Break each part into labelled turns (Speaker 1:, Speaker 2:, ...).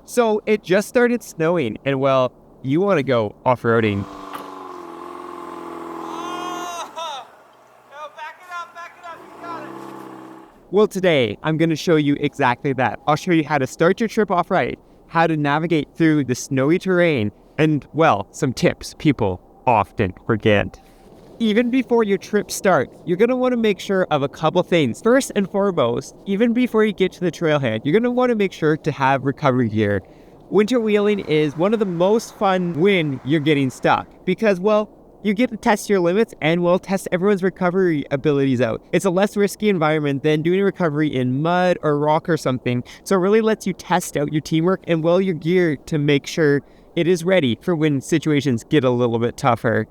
Speaker 1: So it just started snowing and well, you want to go off-roading. Well, today I'm going to show you exactly that. I'll show you how to start your trip off-road, how to navigate through the snowy terrain, and, well, some tips people often forget. Even before your trip starts, you're going to want to make sure of a couple things. First and foremost, even before you get to the trailhead, you're going to want to make sure to have recovery gear. Winter wheeling is one of the most fun when you're getting stuck because, well, you get to test your limits and will test everyone's recovery abilities out. It's a less risky environment than doing recovery in mud or rock or something. So it really lets you test out your teamwork and well your gear to make sure it is ready for when situations get a little bit tougher.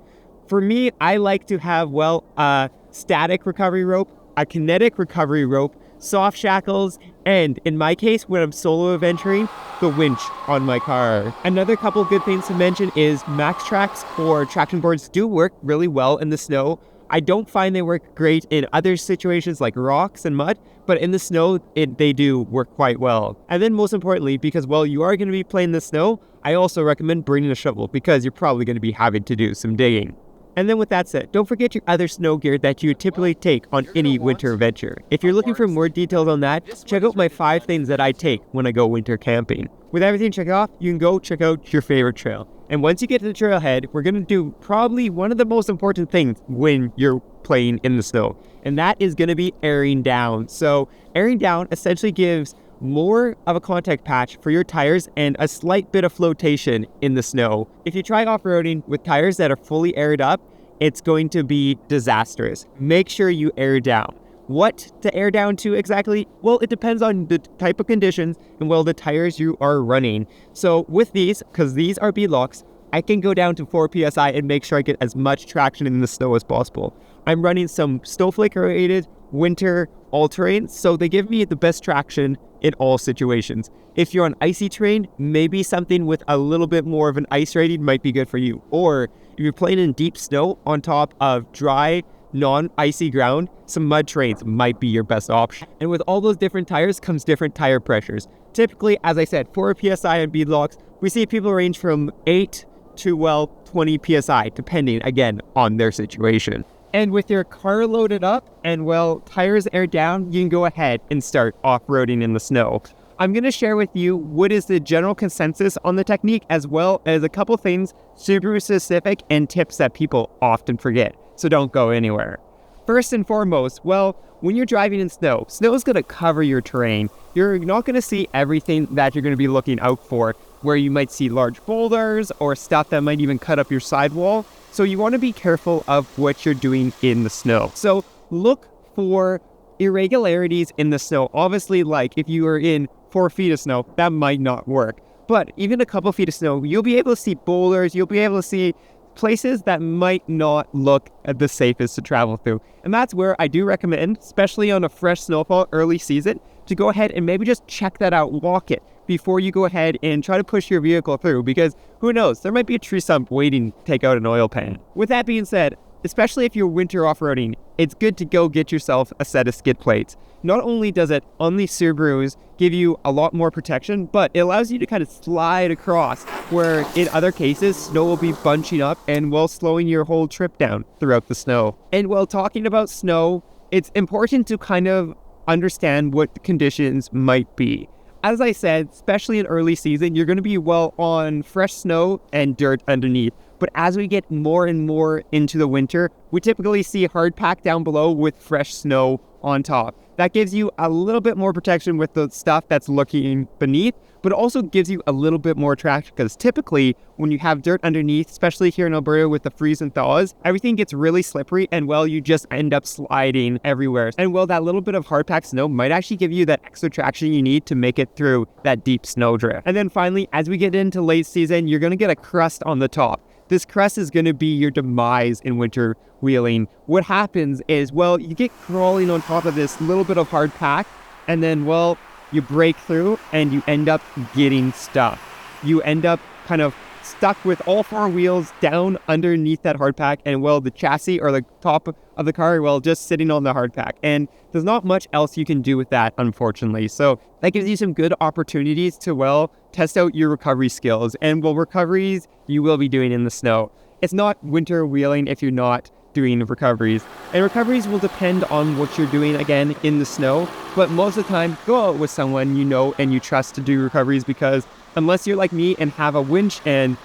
Speaker 1: For me, I like to have, well, a static recovery rope, a kinetic recovery rope, soft shackles, and in my case, when I'm solo adventuring, the winch on my car. Another couple good things to mention is max tracks or traction boards do work really well in the snow. I don't find they work great in other situations like rocks and mud, but in the snow, they do work quite well. And then most importantly, because, well, you are going to be playing the snow, I also recommend bringing a shovel because you're probably going to be having to do some digging. And then with that said, don't forget your other snow gear that you would typically take on any winter adventure. If you're looking for more details on that, check out my 5 things that I take when I go winter camping. With everything checked off, you can go check out your favorite trail. And once you get to the trailhead, we're going to do probably one of the most important things when you're playing in the snow. And that is going to be airing down. So airing down essentially gives more of a contact patch for your tires and a slight bit of flotation in the snow. If you try off-roading with tires that are fully aired up, it's going to be disastrous. Make sure you air down. What to air down to exactly? Well, it depends on the type of conditions and well the tires you are running. So with these, because these are beadlocks, I can go down to 4 PSI and make sure I get as much traction in the snow as possible. I'm running some snowflake rated winter all-terrain, so they give me the best traction in all situations. If you're on icy terrain, maybe something with a little bit more of an ice rating might be good for you. Or if you're playing in deep snow on top of dry, non-icy ground, some mud terrains might be your best option. And with all those different tires comes different tire pressures. Typically, as I said, 4 PSI on beadlocks, we see people range from 8 to, well, 20 PSI, depending, again, on their situation. And with your car loaded up and, well, tires aired down, you can go ahead and start off-roading in the snow. I'm going to share with you what is the general consensus on the technique as well as a couple things Subaru-specific and tips that people often forget. So don't go anywhere. First and foremost, well, when you're driving in snow is going to cover your terrain. You're not going to see everything that you're going to be looking out for, where you might see large boulders or stuff that might even cut up your sidewall. So you want to be careful of what you're doing in the snow. So look for irregularities in the snow. Obviously, like if you are in 4 feet of snow, that might not work. But even a couple feet of snow, you'll be able to see boulders, you'll be able to see places that might not look at the safest to travel through. And that's where I do recommend, especially on a fresh snowfall early season, to go ahead and maybe just check that out, walk it, before you go ahead and try to push your vehicle through, because who knows, there might be a tree stump waiting to take out an oil pan. With that being said, especially if you're winter off-roading, it's good to go get yourself a set of skid plates. Not only does it, on these Subarus, give you a lot more protection, but it allows you to kind of slide across, where in other cases, snow will be bunching up and well slowing your whole trip down throughout the snow. And while talking about snow, it's important to kind of understand what the conditions might be. As I said, especially in early season, you're going to be well on fresh snow and dirt underneath. But as we get more and more into the winter, we typically see hard pack down below with fresh snow on top. That gives you a little bit more protection with the stuff that's looking beneath, but it also gives you a little bit more traction because typically when you have dirt underneath, especially here in Alberta with the freeze and thaws, everything gets really slippery and well, you just end up sliding everywhere. And well, that little bit of hard packed snow might actually give you that extra traction you need to make it through that deep snow drift. And then finally, as we get into late season, you're going to get a crust on the top. This crust is going to be your demise in winter wheeling. What happens is, well, you get crawling on top of this little bit of hard pack, and then, well, you break through and you end up getting stuck. You end up kind of stuck with all 4 wheels down underneath that hard pack, and well, the chassis or the top of the car, well, just sitting on the hard pack. And there's not much else you can do with that, unfortunately. So that gives you some good opportunities to, well, test out your recovery skills. And well, recoveries you will be doing in the snow. It's not winter wheeling if you're not doing recoveries. And recoveries will depend on what you're doing again in the snow. But most of the time, go out with someone you know and you trust to do recoveries, because unless you're like me and have a winch and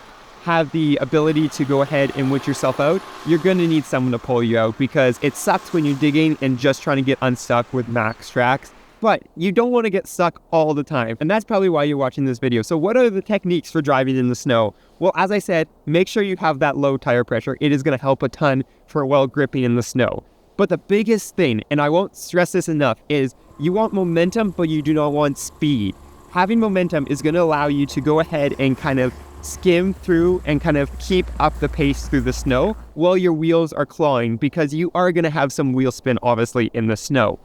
Speaker 1: have the ability to go ahead and winch yourself out, you're going to need someone to pull you out, because it sucks when you're digging and just trying to get unstuck with max tracks. But you don't want to get stuck all the time. And that's probably why you're watching this video. So what are the techniques for driving in the snow? Well, as I said, make sure you have that low tire pressure. It is going to help a ton for well gripping in the snow. But the biggest thing, and I won't stress this enough, is you want momentum, but you do not want speed. Having momentum is going to allow you to go ahead and kind of skim through and kind of keep up the pace through the snow while your wheels are clawing, because you are going to have some wheel spin obviously in the snow.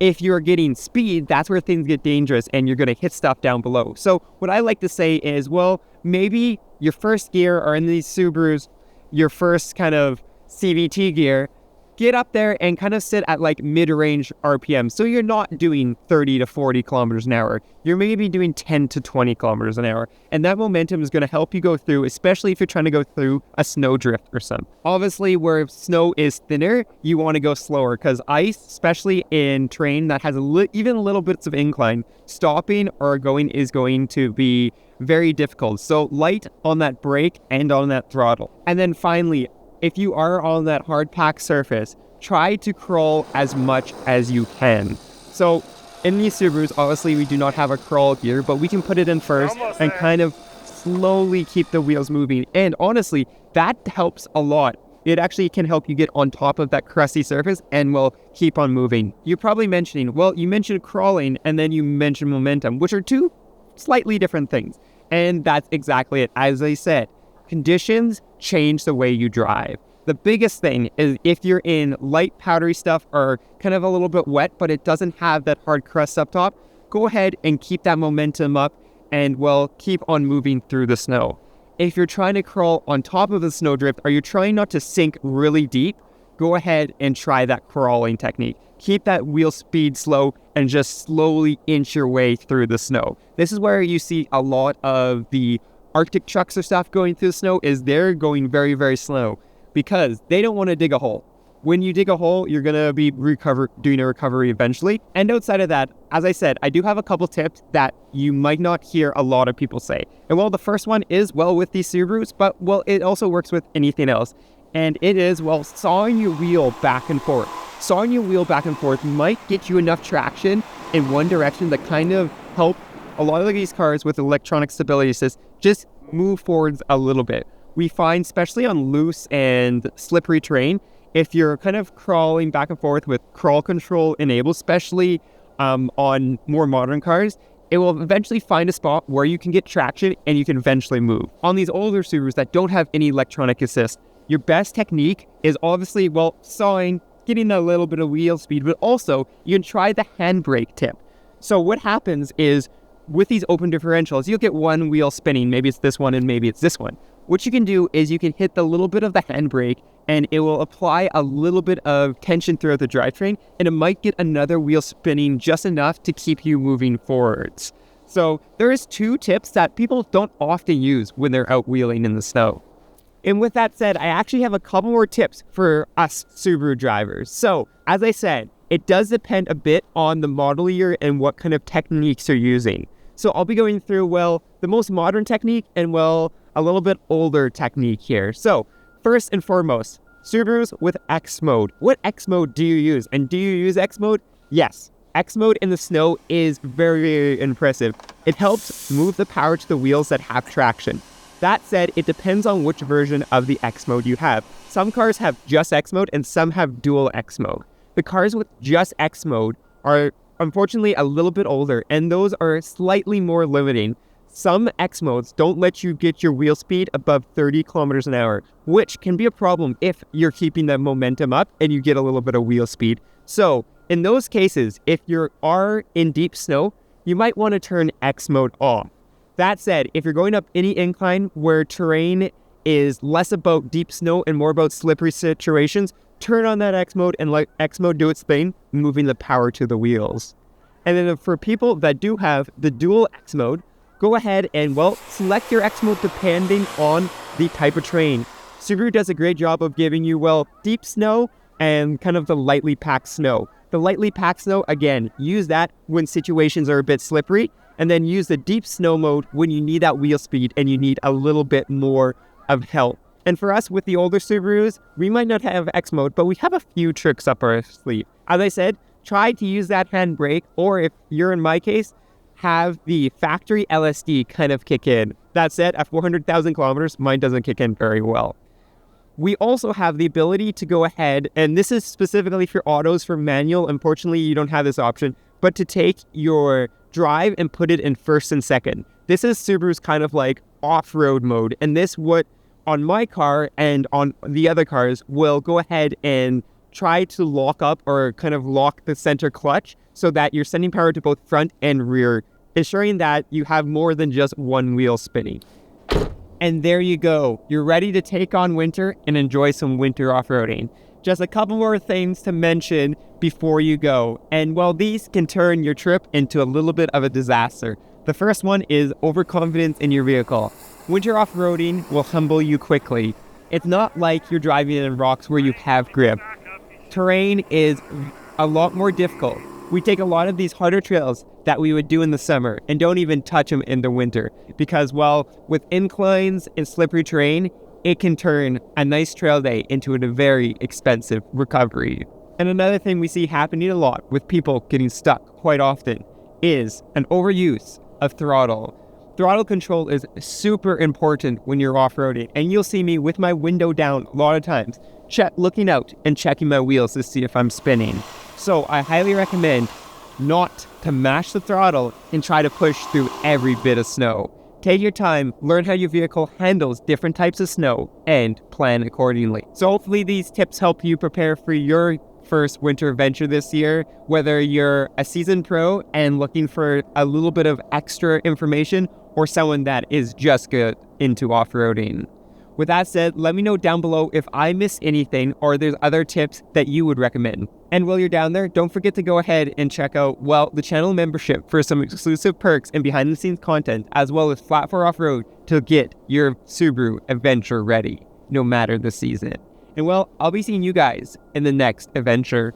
Speaker 1: If you're getting speed, that's where things get dangerous and you're going to hit stuff down below. So what I like to say is, well, maybe your first gear, or in these Subarus, your first kind of CVT gear, get up there and kind of sit at like mid-range RPM. So you're not doing 30 to 40 kilometers an hour. You're maybe doing 10 to 20 kilometers an hour. And that momentum is going to help you go through, especially if you're trying to go through a snowdrift or something. Obviously, where snow is thinner, you want to go slower, because ice, especially in terrain that has even little bits of incline, stopping or going is going to be very difficult. So light on that brake and on that throttle. And then finally, if you are on that hard packed surface, try to crawl as much as you can. So in these Subarus, obviously we do not have a crawl gear, but we can put it in first and kind of slowly keep the wheels moving. And honestly, that helps a lot. It actually can help you get on top of that crusty surface and will keep on moving. You're probably mentioning, well, you mentioned crawling and then you mentioned momentum, which are two slightly different things. And that's exactly it. As I said, conditions change the way you drive. The biggest thing is if you're in light powdery stuff or kind of a little bit wet, but it doesn't have that hard crust up top, go ahead and keep that momentum up and well, keep on moving through the snow. If you're trying to crawl on top of the snowdrift, or you're trying not to sink really deep, go ahead and try that crawling technique. Keep that wheel speed slow and just slowly inch your way through the snow. This is where you see a lot of the Arctic trucks or stuff going through the snow, is they're going very, very slow because they don't want to dig a hole. When you dig a hole, you're going to be doing a recovery eventually. And outside of that, as I said, I do have a couple tips that you might not hear a lot of people say. And well, the first one is, well, with these Subarus, but well, it also works with anything else. And it is, well, sawing your wheel back and forth. Sawing your wheel back and forth might get you enough traction in one direction that kind of help a lot of these cars with electronic stability assist just move forwards a little bit. We find, especially on loose and slippery terrain, if you're kind of crawling back and forth with crawl control enabled, especially on more modern cars, it will eventually find a spot where you can get traction and you can eventually move. On these older Subarus that don't have any electronic assist, your best technique is obviously, well, sawing, getting a little bit of wheel speed, but also you can try the handbrake tip. So what happens is, with these open differentials, you'll get one wheel spinning. Maybe it's this one and maybe it's this one. What you can do is you can hit the little bit of the handbrake and it will apply a little bit of tension throughout the drivetrain, and it might get another wheel spinning just enough to keep you moving forwards. So there is two tips that people don't often use when they're out wheeling in the snow. And with that said, I actually have a couple more tips for us Subaru drivers. So as I said, it does depend a bit on the model year and what kind of techniques you're using. So I'll be going through, well, the most modern technique and, well, a little bit older technique here. So first and foremost, Subarus with X mode. What X mode do you use? And do you use X mode? Yes. X mode in the snow is very, very impressive. It helps move the power to the wheels that have traction. That said, it depends on which version of the X mode you have. Some cars have just X mode and some have dual X mode. The cars with just X mode are unfortunately a little bit older, and those are slightly more limiting. Some X modes don't let you get your wheel speed above 30 kilometers an hour, which can be a problem if you're keeping the momentum up and you get a little bit of wheel speed. So in those cases, if you are in deep snow, you might want to turn X mode off. That said, if you're going up any incline where terrain is less about deep snow and more about slippery situations, turn on that X mode and let X mode do its thing, moving the power to the wheels. And then for people that do have the dual X mode, go ahead and, well, select your X mode depending on the type of terrain. Subaru does a great job of giving you, well, deep snow and kind of the lightly packed snow. The lightly packed snow, again, use that when situations are a bit slippery, and then use the deep snow mode when you need that wheel speed and you need a little bit more of help. And for us, with the older Subarus, we might not have X mode, but we have a few tricks up our sleeve. As I said, try to use that handbrake, or if you're in my case, have the factory LSD kind of kick in. That said, at 400,000 kilometers, mine doesn't kick in very well. We also have the ability to go ahead, and this is specifically for autos. For manual, unfortunately, you don't have this option, but to take your drive and put it in first and second. This is Subaru's kind of like off-road mode, and this what on my car and on the other cars will go ahead and try to lock up or kind of lock the center clutch so that you're sending power to both front and rear, ensuring that you have more than just one wheel spinning. And there you go. You're ready to take on winter and enjoy some winter off-roading. Just a couple more things to mention before you go. And well, these can turn your trip into a little bit of a disaster. The first one is overconfidence in your vehicle. Winter off-roading will humble you quickly. It's not like you're driving in rocks where you have grip. Terrain is a lot more difficult. We take a lot of these harder trails that we would do in the summer and don't even touch them in the winter because, well, with inclines and slippery terrain, it can turn a nice trail day into a very expensive recovery. And another thing we see happening a lot with people getting stuck quite often is an overuse of throttle. Throttle control is super important when you're off-roading, and you'll see me with my window down a lot of times, looking out and checking my wheels to see if I'm spinning. So I highly recommend not to mash the throttle and try to push through every bit of snow. Take your time, learn how your vehicle handles different types of snow, and plan accordingly. So hopefully these tips help you prepare for your first winter venture this year, whether you're a seasoned pro and looking for a little bit of extra information or someone that is just good into off-roading. With that said, let me know down below if I missed anything or there's other tips that you would recommend. And while you're down there, don't forget to go ahead and check out, well, the channel membership for some exclusive perks and behind-the-scenes content, as well as Flat 4 Off-Road to get your Subaru adventure ready, no matter the season. And well, I'll be seeing you guys in the next adventure.